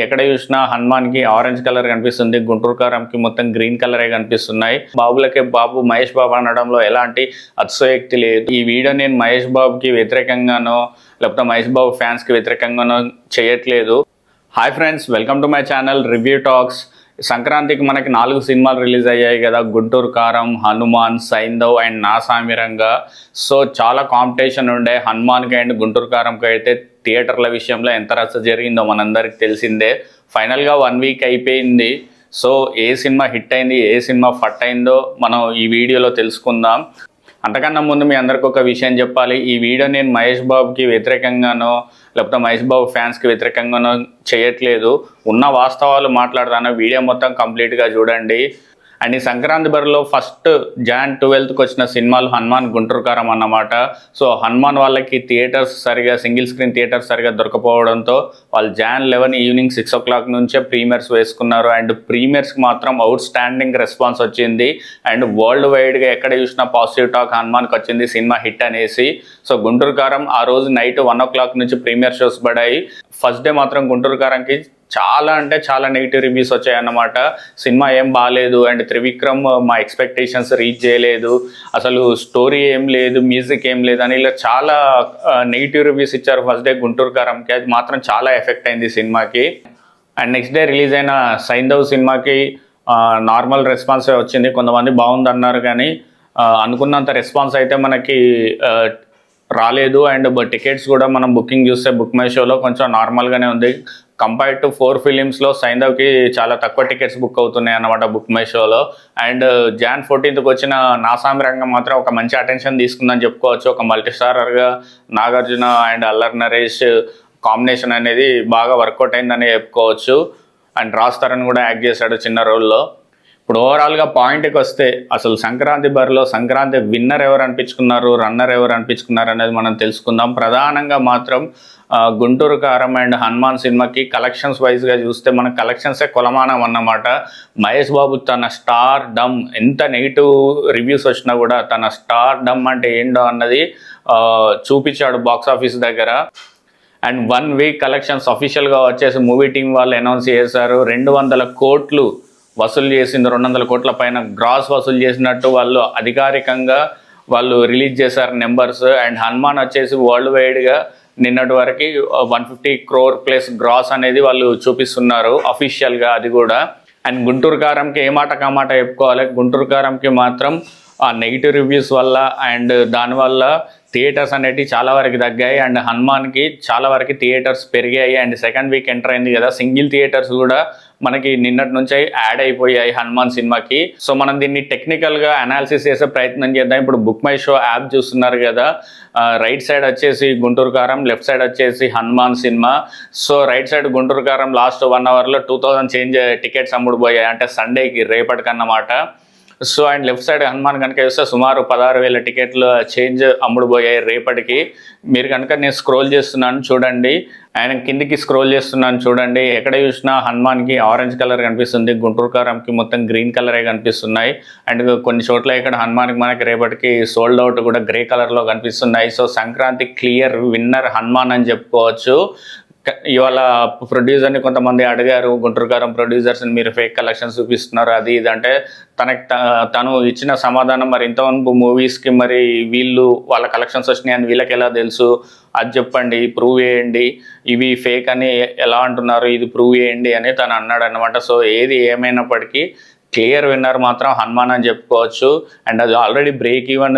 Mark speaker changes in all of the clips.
Speaker 1: ఎక్కడ చూసినా హనుమాన్కి orange colour కనిపిస్తుంది, గుంటూరు కారంకి మొత్తం గ్రీన్ కలరే కనిపిస్తున్నాయి. బాబులకే బాబు మహేష్ బాబు అనడంలో ఎలాంటి అతిశయోక్తి లేదు. ఈ వీడియో నేను మహేష్ బాబుకి వ్యతిరేకంగానో లేకపోతే మహేష్ బాబు ఫ్యాన్స్కి వ్యతిరేకంగానో చేయట్లేదు. Hi friends, welcome to my channel review talks. సంక్రాంతికి మనకి 4 సినిమాలు రిలీజ్ అయ్యాయి కదా, గుంటూరు కారం, హనుమాన్, సైంధవ్ అండ్ నా సామిరంగా. సో చాలా కాంపిటీషన్ ఉండే హనుమాన్కి అండ్ గుంటూరు కారంకి. అయితే థియేటర్ల విషయంలో ఎంత రచ్చ జరిగిందో మనందరికి తెలిసిందే. ఫైనల్గా 1 వీక్ అయిపోయింది. సో ఏ సినిమా హిట్ అయింది, ఏ సినిమా ఫట్ అయిందో మనం ఈ వీడియోలో తెలుసుకుందాం. అంతకన్నా ముందు మీ అందరికీ ఒక విషయం చెప్పాలి. ఈ వీడియో నేను మహేష్ బాబుకి వ్యతిరేకంగానో లేకపోతే మహేష్ బాబు ఫ్యాన్స్కి వ్యతిరేకంగానో చేయట్లేదు. ఉన్న వాస్తవాలు మాట్లాడతాను. వీడియో మొత్తం కంప్లీట్గా చూడండి. అండ్ ఈ సంక్రాంతి బరిలో ఫస్ట్ Jan 12th వచ్చిన సినిమాలు హనుమాన్, గుంటూరు కారం అన్నమాట. సో హనుమాన్ వాళ్ళకి థియేటర్స్ సరిగా, సింగిల్ స్క్రీన్ థియేటర్స్ సరిగా దొరకపోవడంతో వాళ్ళు Jan 11 ఈవినింగ్ 6 o'clock నుంచే ప్రీమియర్స్ వేసుకున్నారు. అండ్ ప్రీమియర్స్కి మాత్రం అవుట్ స్టాండింగ్ రెస్పాన్స్ వచ్చింది. అండ్ వరల్డ్ వైడ్గా ఎక్కడ చూసినా పాజిటివ్ టాక్ హనుమాన్కి వచ్చింది, సినిమా హిట్ అనేసి. సో గుంటూరు కారం ఆ రోజు నైట్ 1 o'clock నుంచి ప్రీమియర్ షోస్ పడాయి. ఫస్ట్ డే మాత్రం గుంటూరు కారంకి చాలా అంటే చాలా నెగిటివ్ రివ్యూస్ వచ్చాయన్నమాట. సినిమా ఏం బాగాలేదు అండ్ త్రివిక్రమ్ మా ఎక్స్పెక్టేషన్స్ రీచ్ చేయలేదు, అసలు స్టోరీ ఏం లేదు, మ్యూజిక్ ఏం లేదు అని ఇలా చాలా నెగిటివ్ రివ్యూస్ ఇచ్చారు ఫస్ట్ డే గుంటూరు కారంకి. అది మాత్రం చాలా ఎఫెక్ట్ అయింది సినిమాకి. అండ్ నెక్స్ట్ డే రిలీజ్ అయిన సైంధవ్ సినిమాకి నార్మల్ రెస్పాన్సే వచ్చింది. కొంతమంది బాగుందన్నారు కానీ అనుకున్నంత రెస్పాన్స్ అయితే మనకి రాలేదు. అండ్ టికెట్స్ కూడా మనం బుకింగ్ చూస్తే బుక్ మై షోలో కొంచెం నార్మల్గానే ఉంది. కంపేర్డ్ టు 4 ఫిలిమ్స్లో సైంధవ్కి చాలా తక్కువ టికెట్స్ బుక్ అవుతున్నాయి అన్నమాట బుక్ మై షోలో. అండ్ Jan 14th వచ్చిన నా సామిరంగా మాత్రం ఒక మంచి అటెన్షన్ తీసుకుందని చెప్పుకోవచ్చు. ఒక మల్టీస్టారర్గా నాగార్జున అండ్ అల్లరి నరేష్ కాంబినేషన్ అనేది బాగా వర్కౌట్ అయిందని చెప్పుకోవచ్చు. అండ్ రాజ్ తరుణ్ కూడా యాక్ట్ చేశాడు చిన్న రోల్లో. ఇప్పుడు ఓవరాల్గా పాయింట్కి వస్తే అసలు సంక్రాంతి బరిలో సంక్రాంతి విన్నర్ ఎవరు అనిపించుకున్నారు, రన్నర్ ఎవరు అనిపించుకున్నారు అనేది మనం తెలుసుకుందాం. ప్రధానంగా మాత్రం గుంటూరు కారం అండ్ హనుమాన్ సినిమాకి కలెక్షన్స్ వైజ్గా చూస్తే మన కలెక్షన్సే కొలమానం అన్నమాట. మహేష్ బాబు తన స్టార్ డమ్, ఎంత నెగిటివ్ రివ్యూస్ వచ్చినా కూడా తన స్టార్ డమ్ అంటే ఏంటో అన్నది చూపించాడు బాక్స్ ఆఫీస్ దగ్గర. అండ్ 1 వీక్ కలెక్షన్స్ అఫీషియల్గా వచ్చేసి మూవీ టీం వాళ్ళు అనౌన్స్ చేశారు. 200 కోట్లు వసూలు చేసింది, 200 కోట్ల పైన గ్రాస్ వసూలు చేసినట్టు వాళ్ళు అధికారికంగా వాళ్ళు రిలీజ్ చేశారు నెంబర్స్. అండ్ హనుమాన్ వచ్చేసి వరల్డ్ వైడ్గా నిన్నటి వరకు 150 crore ప్లస్ గ్రాస్ అనేది వాళ్ళు చూపిస్తున్నారు అఫీషియల్గా, అది కూడా. అండ్ గుంటూరు కారంకి ఏ మాట కామాట చెప్పుకోవాలి. గుంటూరు కారంకి మాత్రం ఆ నెగిటివ్ రివ్యూస్ వల్ల అండ్ దానివల్ల థియేటర్స్ అనేటివి చాలా వరకు తగ్గాయి. అండ్ హనుమాన్కి చాలా వరకు థియేటర్స్ పెరిగాయి. అండ్ సెకండ్ వీక్ ఎంటర్ అయింది కదా, సింగిల్ థియేటర్స్ కూడా మనకి నిన్నటి నుంచి యాడ్ అయిపోయాయి హనుమాన్ సినిమాకి. సో మనం దీన్ని టెక్నికల్గా అనాలిసిస్ చేసే ప్రయత్నం చేద్దాం. ఇప్పుడు బుక్ మై షో యాప్ చూస్తున్నారు కదా, రైట్ సైడ్ వచ్చేసి గుంటూరు కారం, లెఫ్ట్ సైడ్ వచ్చేసి Hanuman cinema. So right side Guntur Kaaram last 1 hourలో 2000 చేంజ్ టికెట్స్ అమ్ముడుపోయాయి, అంటే సండేకి రేపటికన్నమాట. So and left side Hanuman కనుక చూస్తే సుమారు 16,000 టికెట్లు చేంజ్ అమ్ముడుపోయాయి రేపటికి. మీరు కనుక నేను స్క్రోల్ చేస్తున్నాను చూడండి, ఆయన కిందికి స్క్రోల్ చేస్తున్నాను చూడండి, ఎక్కడ చూసినా హనుమాన్కి ఆరెంజ్ కలర్ కనిపిస్తుంది, గుంటూరు కారంకి మొత్తం గ్రీన్ కలరే కనిపిస్తున్నాయి. అండ్ కొన్ని చోట్ల ఇక్కడ హనుమాన్కి మనకి రేపటికి సోల్డ్ అవుట్ కూడా గ్రే కలర్లో కనిపిస్తున్నాయి. So Sankranti clear winner Hanuman అని చెప్పుకోవచ్చు. ఇవాళ ప్రొడ్యూసర్ని కొంతమంది అడిగారు, గుంటూరు కారం ప్రొడ్యూసర్స్ని మీరు ఫేక్ కలెక్షన్స్ చూపిస్తున్నారు అది ఇది అంటే, తను ఇచ్చిన సమాధానం మరి ఇంతవరకు మూవీస్కి మరి వీళ్ళు వాళ్ళ కలెక్షన్స్ వచ్చినాయి అని వీళ్ళకి ఎలా తెలుసు, అది చెప్పండి, ప్రూవ్ చేయండి, ఇవి ఫేక్ అని ఎలా అంటున్నారు, ఇది ప్రూవ్ చేయండి అని తను అన్నాడు అనమాట. సో ఏది ఏమైనప్పటికీ క్లియర్ విన్నర్ మాత్రం హనుమాన్ అని చెప్పుకోవచ్చు. అండ్ అది ఆల్రెడీ బ్రేక్ ఈవెన్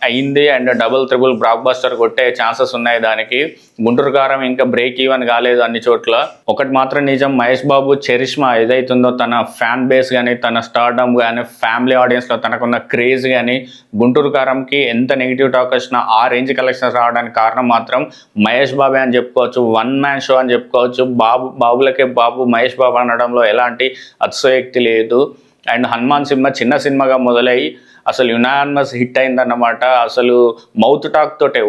Speaker 1: అయింది and double triple block buster కొట్టే ఛాన్సెస్ ఉన్నాయి దానికి. గుంటూరు కారం ఇంకా బ్రేక్ ఈవెన్ కాలేదు అన్ని చోట్ల. ఒకటి మాత్రం నిజం, మహేష్ బాబు చరిష్మా ఏదైతుందో, తన ఫ్యాన్ బేస్ కానీ, తన స్టార్డమ్ కానీ, ఫ్యామిలీ ఆడియన్స్లో తనకున్న క్రేజ్ కానీ, గుంటూరు కారంకి ఎంత నెగిటివ్ టాక్ వచ్చినా ఆ రేంజ్ కలెక్షన్స్ రావడానికి కారణం మాత్రం మహేష్ బాబే అని చెప్పుకోవచ్చు. 1 man షో అని చెప్పుకోవచ్చు. బాబులకే బాబు మహేష్ బాబు అనడంలో ఎలాంటి అతిశయోక్తి లేదు. అండ్ హనుమాన్ సినిమా చిన్న సినిమాగా మొదలై అసలు యునానిమస్ హిట్ అయిందన్నమాట. అసలు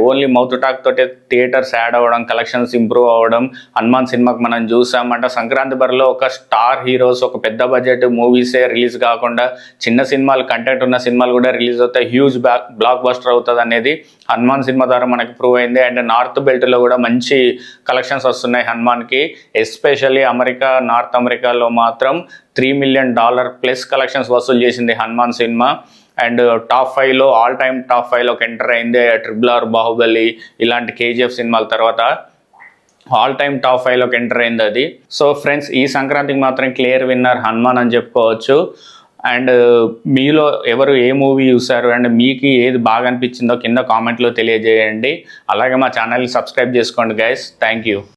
Speaker 1: ఓన్లీ మౌత్ టాక్ తోటే థియేటర్స్ యాడ్ అవ్వడం, కలెక్షన్స్ ఇంప్రూవ్ అవ్వడం హనుమాన్ సినిమాకి మనం చూసామంట. సంక్రాంతి బరిలో ఒక స్టార్ హీరోస్, ఒక పెద్ద బడ్జెట్ మూవీసే రిలీజ్ కాకుండా చిన్న సినిమాలు, కంటెంట్ ఉన్న సినిమాలు కూడా రిలీజ్ అవుతాయి, హ్యూజ్ బ్లాక్ బస్టర్ అవుతుంది అనేది హనుమాన్ సినిమా ద్వారా మనకి ప్రూవ్ అయింది. అండ్ నార్త్ బెల్ట్లో కూడా మంచి కలెక్షన్స్ వస్తున్నాయి హనుమాన్కి. ఎస్పెషల్లీ నార్త్ అమెరికాలో మాత్రం $3 మిలియన్ ప్లస్ కలెక్షన్స్ వసూలు చేసింది Hanuman cinema. And all time top 5లోకి ఎంటర్ అయింది. RRR, బాహుబలి ఇలాంటి KGF సినిమాల తర్వాత ఆల్ టైమ్ టాప్ 5లోకి ఎంటర్ అయింది అది. సో ఫ్రెండ్స్, ఈ సంక్రాంతికి మాత్రం క్లియర్ విన్నర్ హనుమాన్ అని చెప్పుకోవచ్చు. అండ్ మీలో ఎవరు ఏ మూవీ చూసారు అండ్ మీకు ఏది బాగా అనిపించిందో కింద కామెంట్లో తెలియజేయండి. అలాగే మా ఛానల్ని సబ్స్క్రైబ్ చేసుకోండి గైస్. Thank you.